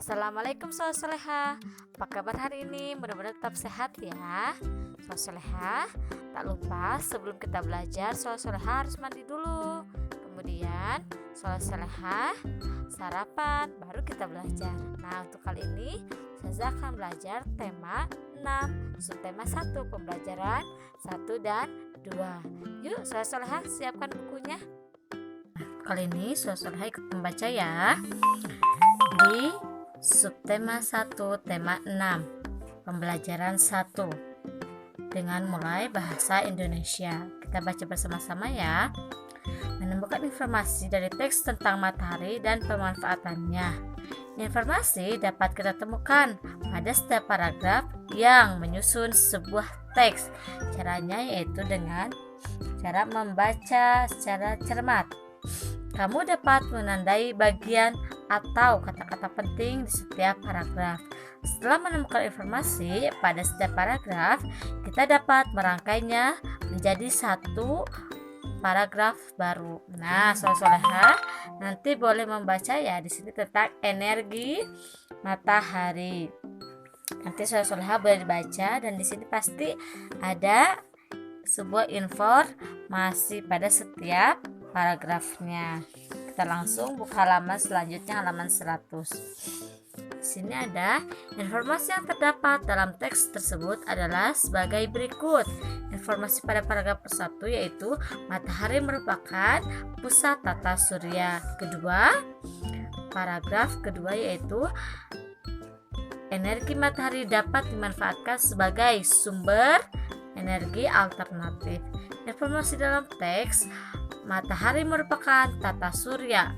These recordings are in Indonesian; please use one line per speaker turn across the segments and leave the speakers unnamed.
Assalamualaikum Soal Soleha. Apa kabar hari ini? Mudah-mudahan tetap sehat ya Soal Soleha. Tak lupa sebelum kita belajar Soal Soleha harus mandi dulu. Kemudian Soal Soleha sarapan, baru kita belajar. Nah, untuk kali ini saya akan belajar tema 6, subtema 1, pembelajaran 1 dan 2. Yuk Soal Soleha, siapkan bukunya. Kali ini Soal Soleha ikut membaca ya. Di subtema 1, tema 6, pembelajaran 1, dengan mulai bahasa Indonesia. Kita baca bersama-sama ya. Menemukan informasi dari teks tentang matahari dan pemanfaatannya. Informasi dapat kita temukan pada setiap paragraf yang menyusun sebuah teks. Caranya yaitu dengan cara membaca secara cermat. Kamu dapat menandai bagian atau kata-kata penting di setiap paragraf. Setelah menemukan informasi pada setiap paragraf, kita dapat merangkainya menjadi satu paragraf baru. Nah, Soleha nanti boleh membaca ya di sini tentang energi matahari. Nanti Soleha boleh dibaca dan di sini pasti ada sebuah informasi pada setiap paragrafnya. Kita langsung buka halaman selanjutnya, halaman 100. Di sini ada informasi yang terdapat dalam teks tersebut adalah sebagai berikut. Informasi pada paragraf persatu yaitu matahari merupakan pusat tata surya. Kedua, paragraf kedua yaitu energi matahari dapat dimanfaatkan sebagai sumber energi alternatif. Informasi dalam teks matahari merupakan tata surya.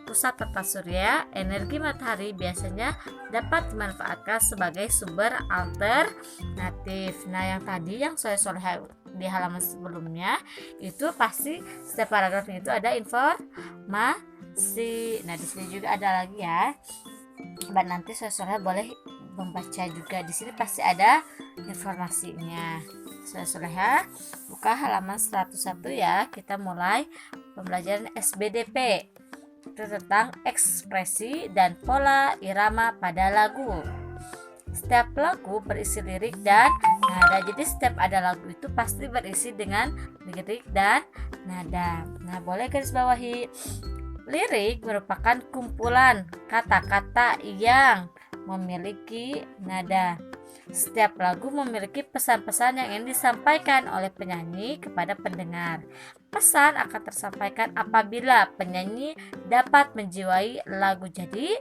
Pusat tata surya, energi matahari biasanya dapat dimanfaatkan sebagai sumber alternatif. Nah, yang tadi yang saya Soleha di halaman sebelumnya itu pasti setiap paragrafnya itu ada informasi. Nah, di sini juga ada lagi ya. Dan nanti saya Soleha boleh membaca juga. Di sini pasti ada informasinya. Saya Soleha buka halaman 101 ya. Kita mulai pembelajaran SBDP. Itu tentang ekspresi dan pola irama pada lagu. Setiap lagu berisi lirik dan nada. Jadi setiap ada lagu itu pasti berisi dengan lirik dan nada. Nah, boleh garis bawahi. Lirik merupakan kumpulan kata-kata yang memiliki nada. Setiap lagu memiliki pesan-pesan yang ingin disampaikan oleh penyanyi kepada pendengar. Pesan akan tersampaikan apabila penyanyi dapat menjiwai lagu. Jadi,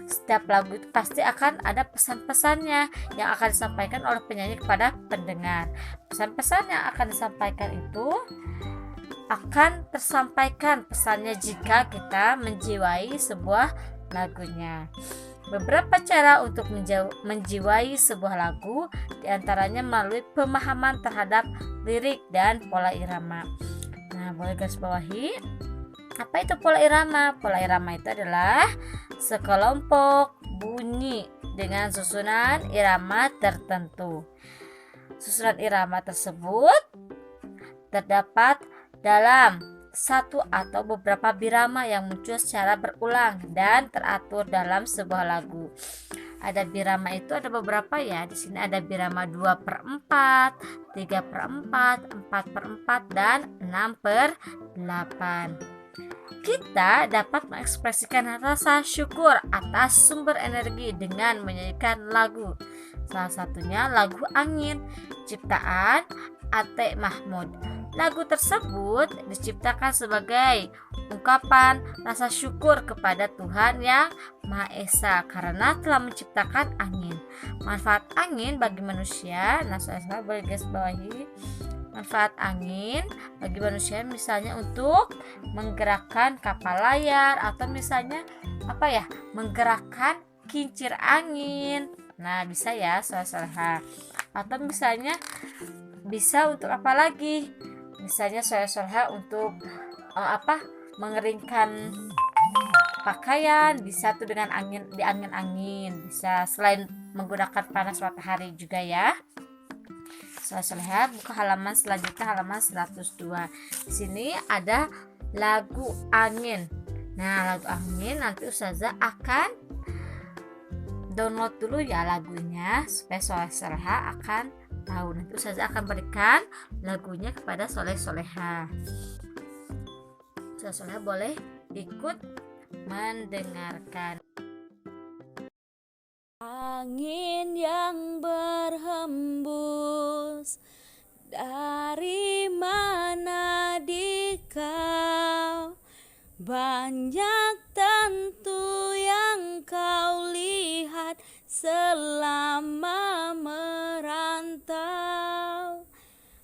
setiap lagu itu pasti akan ada pesan-pesannya yang akan disampaikan oleh penyanyi kepada pendengar. Pesan-pesan yang akan disampaikan itu akan tersampaikan pesannya jika kita menjiwai sebuah lagunya. Beberapa cara untuk menjiwai sebuah lagu diantaranya melalui pemahaman terhadap lirik dan pola irama. Nah, boleh garis bawahi. Apa itu pola irama? Pola irama itu adalah sekelompok bunyi dengan susunan irama tertentu. Susunan irama tersebut terdapat dalam satu atau beberapa birama yang muncul secara berulang dan teratur dalam sebuah lagu. Ada birama itu ada beberapa ya. Di sini ada birama 2/4, 3/4, 4/4 dan 6/8. Kita dapat mengekspresikan rasa syukur atas sumber energi dengan menyanyikan lagu. Salah satunya lagu Angin, ciptaan Ate Mahmud. Lagu tersebut diciptakan sebagai ungkapan rasa syukur kepada Tuhan Yang Maha Esa karena telah menciptakan angin. Manfaat angin bagi manusia. Nah, saya boleh garis bawahi. Manfaat angin bagi manusia misalnya untuk menggerakkan kapal layar atau misalnya menggerakkan kincir angin. Nah, bisa ya Soleha. Atau misalnya bisa untuk apa lagi? Misalnya Soleha untuk mengeringkan pakaian, bisa tuh dengan angin, bisa selain menggunakan panas matahari juga ya. Soleha buka halaman selanjutnya, halaman 102. Di sini ada lagu Angin. Nah, lagu Angin nanti Ustazah akan download dulu ya lagunya supaya Soleh Soleha akan tahu. Nanti Ustazah akan berikan lagunya kepada Soleh Soleha. Soleh Soleha boleh ikut mendengarkan.
Angin yang berhembus, dari mana di kau? Banyak tentu yang kau lihat selama merantau.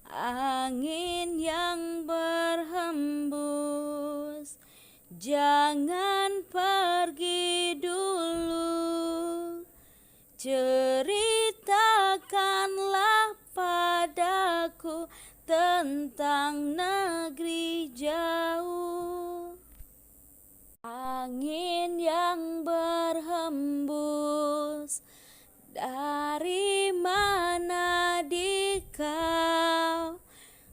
Angin yang berhembus, jangan pergi dulu. Ceritakanlah padaku tentang negeri jauh. Angin yang berhembus, dari mana di kau?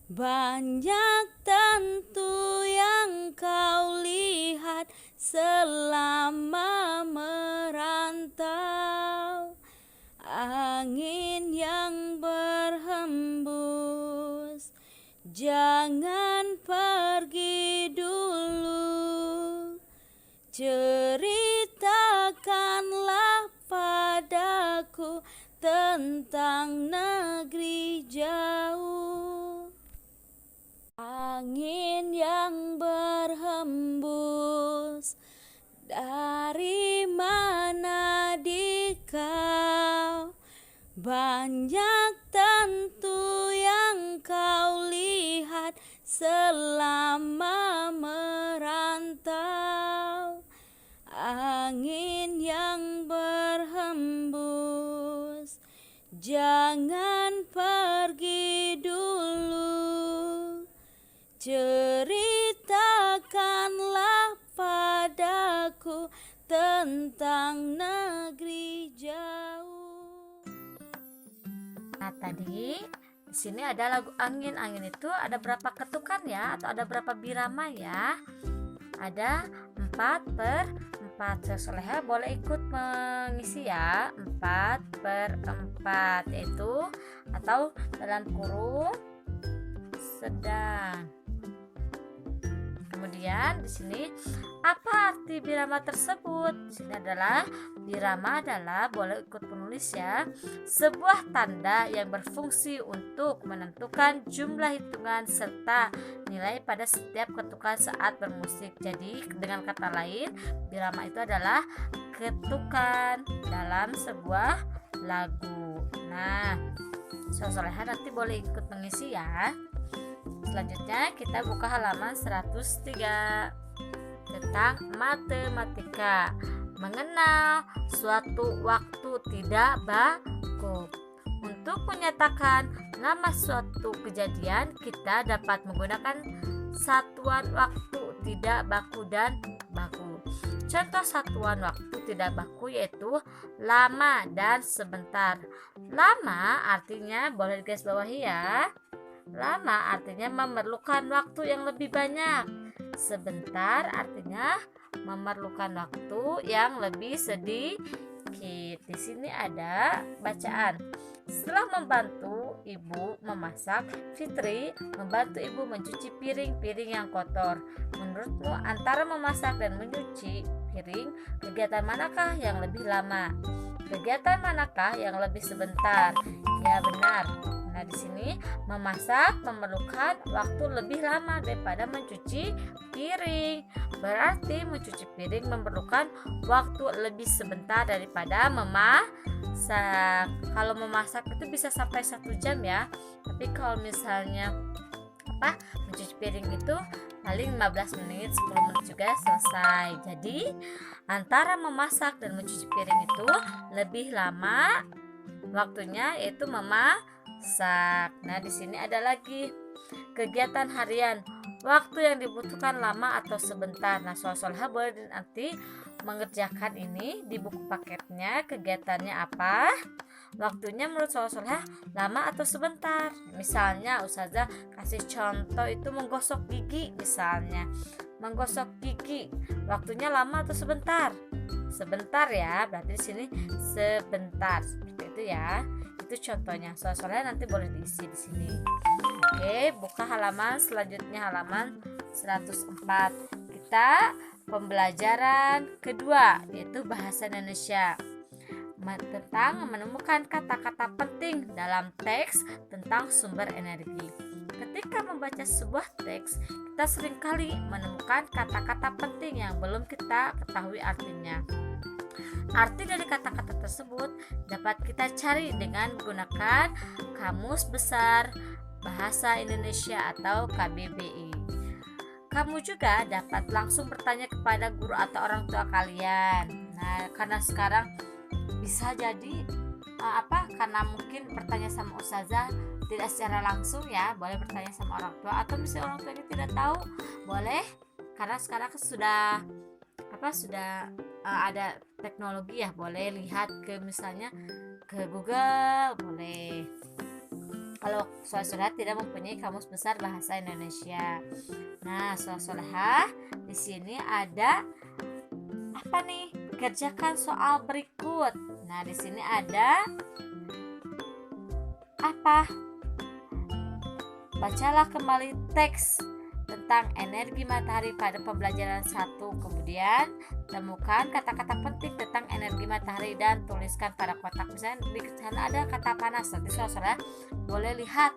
Banyak tentu yang kau lihat selama merantau. Angin yang berhembus, jangan pergi dulu. Ceritakanlah padaku tentang negeri jauh. Angin yang berhembus, dari mana di kau? Banyak tentu yang kau lihat selama merantau. Angin yang berhembus, jangan pergi dulu. Ceritakanlah padaku tentang negeri jauh.
Nah, tadi di sini ada lagu angin. Angin itu ada berapa ketukan ya, atau ada berapa birama ya? Ada 4/4. Soleha boleh ikut mengisi ya. 4/4 itu, atau dalam kurung sedang. Kemudian di sini apa arti birama tersebut? Di sini adalah birama adalah, boleh ikut penulis ya, sebuah tanda yang berfungsi untuk menentukan jumlah hitungan serta nilai pada setiap ketukan saat bermusik. Jadi dengan kata lain, birama itu adalah ketukan dalam sebuah lagu. Nah, Soleha nanti boleh ikut mengisi ya. Selanjutnya kita buka halaman 103 tentang matematika. Mengenal suatu waktu tidak baku. Untuk menyatakan nama suatu kejadian, kita dapat menggunakan satuan waktu tidak baku dan baku. Contoh satuan waktu tidak baku yaitu lama dan sebentar. Lama artinya, boleh digarisbawahi ya, lama artinya memerlukan waktu yang lebih banyak. Sebentar artinya memerlukan waktu yang lebih sedikit. Di sini ada bacaan. Setelah membantu ibu memasak, Fitri membantu ibu mencuci piring-piring yang kotor. Menurutmu antara memasak dan mencuci piring, kegiatan manakah yang lebih lama? Kegiatan manakah yang lebih sebentar? Ya, benar. Nah, di sini memasak memerlukan waktu lebih lama daripada mencuci piring. Berarti mencuci piring memerlukan waktu lebih sebentar daripada memasak. Kalau memasak itu bisa sampai 1 jam ya. Tapi kalau misalnya mencuci piring itu paling 15 menit, 10 menit juga selesai. Jadi antara memasak dan mencuci piring itu lebih lama waktunya, yaitu memasak. Nah, di sini ada lagi kegiatan harian, waktu yang dibutuhkan lama atau sebentar. Nah, Soleha boleh nanti mengerjakan ini di buku paketnya. Kegiatannya apa? Waktunya menurut Soleha lama atau sebentar. Misalnya Ustazah kasih contoh itu menggosok gigi misalnya. Menggosok gigi waktunya lama atau sebentar? sebentar ya, berarti di sini sebentar seperti itu ya. Itu contohnya. Soal-soalnya nanti boleh diisi di sini. Oke, buka halaman selanjutnya, halaman 104. Kita pembelajaran kedua, yaitu bahasa Indonesia, tentang menemukan kata-kata penting dalam teks tentang sumber energi. Ketika membaca sebuah teks, kita seringkali menemukan kata-kata penting yang belum kita ketahui artinya. Arti dari kata-kata tersebut dapat kita cari dengan menggunakan Kamus Besar Bahasa Indonesia atau KBBI. Kamu juga dapat langsung bertanya kepada guru atau orang tua kalian. Nah, karena sekarang bisa jadi karena mungkin bertanya sama ustazah tidak secara langsung ya, boleh bertanya sama orang tua, atau misalnya orang tuanya tidak tahu, boleh, karena sekarang sudah ada teknologi ya, boleh lihat ke misalnya ke Google, boleh. Kalau soal-soal tidak mempunyai Kamus Besar Bahasa Indonesia. Nah, soal-soal di sini ada apa nih? Kerjakan soal berikut. Nah, di sini ada apa? Bacalah kembali teks tentang energi matahari pada pembelajaran 1. Kemudian temukan kata-kata penting tentang energi matahari dan tuliskan pada kotak. Misalnya di sana ada kata panas, nanti soal-soal boleh lihat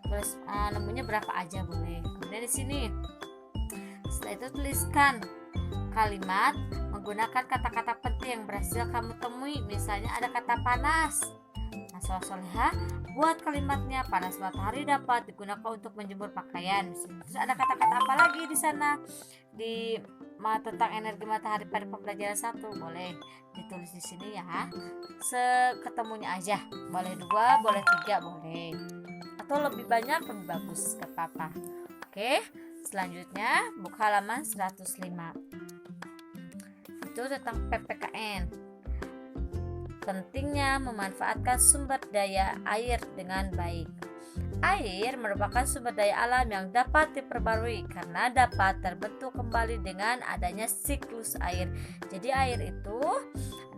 tulis nemunya berapa aja boleh. Kemudian di sini setelah itu tuliskan kalimat menggunakan kata-kata penting yang berhasil kamu temui. Misalnya ada kata panas. Nah, soal-soalnya buat kalimatnya. Panas matahari dapat digunakan untuk menjemur pakaian. Terus ada kata-kata apa lagi di sana di tentang energi matahari pada pembelajaran 1, boleh ditulis di sini ya. Seketemunya aja. Boleh 2, boleh 3, boleh. Atau lebih banyak lebih bagus, gak apa-apa. Oke, selanjutnya buka halaman 105. Itu tentang PPKN. Pentingnya memanfaatkan sumber daya air dengan baik. Air merupakan sumber daya alam yang dapat diperbarui karena dapat terbentuk kembali dengan adanya siklus air. Jadi air itu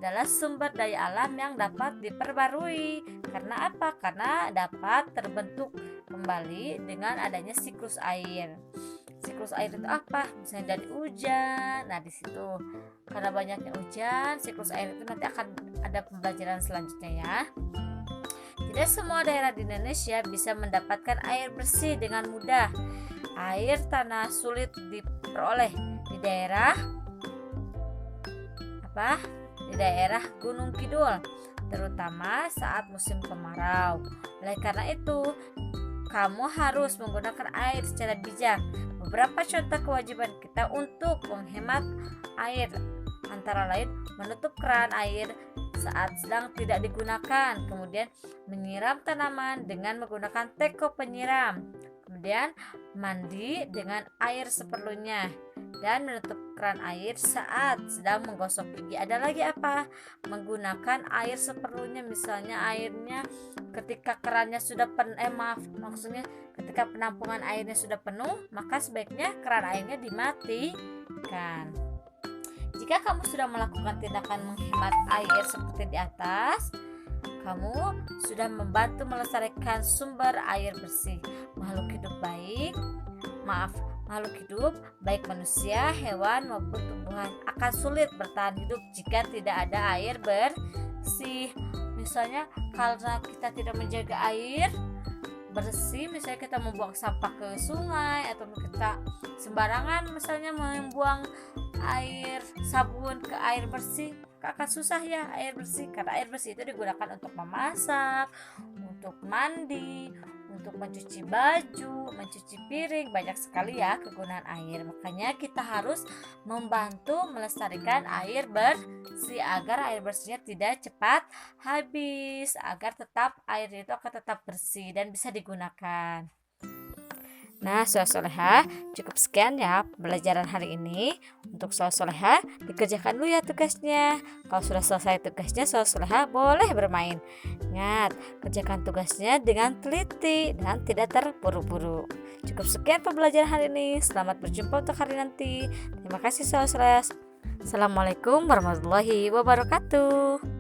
adalah sumber daya alam yang dapat diperbarui. Karena apa? Karena dapat terbentuk kembali dengan adanya siklus air. Siklus air itu apa? Misalnya dari hujan. Nah, di situ karena banyaknya hujan, siklus air itu nanti akan ada pembelajaran selanjutnya ya. Tidak semua daerah di Indonesia bisa mendapatkan air bersih dengan mudah. Air tanah sulit diperoleh di daerah Di daerah Gunung Kidul, terutama saat musim kemarau. Oleh karena itu, kamu harus menggunakan air secara bijak. Beberapa contoh kewajiban kita untuk menghemat air antara lain menutup keran air saat sedang tidak digunakan, kemudian menyiram tanaman dengan menggunakan teko penyiram, kemudian mandi dengan air seperlunya, dan menutup keran air saat sedang menggosok gigi. Ada lagi apa? Menggunakan air seperlunya, misalnya airnya ketika kerannya sudah ketika penampungan airnya sudah penuh, maka sebaiknya keran airnya dimatikan. Jika kamu sudah melakukan tindakan menghemat air seperti di atas, kamu sudah membantu melestarikan sumber air bersih. Makhluk hidup baik manusia, hewan maupun tumbuhan akan sulit bertahan hidup jika tidak ada air bersih. Misalnya karena kita tidak menjaga air bersih, misalnya kita membuang sampah ke sungai atau kita sembarangan misalnya membuang air sabun ke air bersih, akan susah ya air bersih, karena air bersih itu digunakan untuk memasak, untuk mandi, untuk mencuci baju, mencuci piring, banyak sekali ya kegunaan air. Makanya kita harus membantu melestarikan air bersih agar air bersihnya tidak cepat habis, agar air itu akan tetap bersih dan bisa digunakan. Nah, soal-soleha, cukup sekian ya pembelajaran hari ini. Untuk soal-soleha, dikerjakan dulu ya tugasnya. Kalau sudah selesai tugasnya, soal-soleha boleh bermain. Ingat, kerjakan tugasnya dengan teliti dan tidak terburu-buru. Cukup sekian pembelajaran hari ini. Selamat berjumpa untuk hari nanti. Terima kasih soal-soleha. Assalamualaikum warahmatullahi wabarakatuh.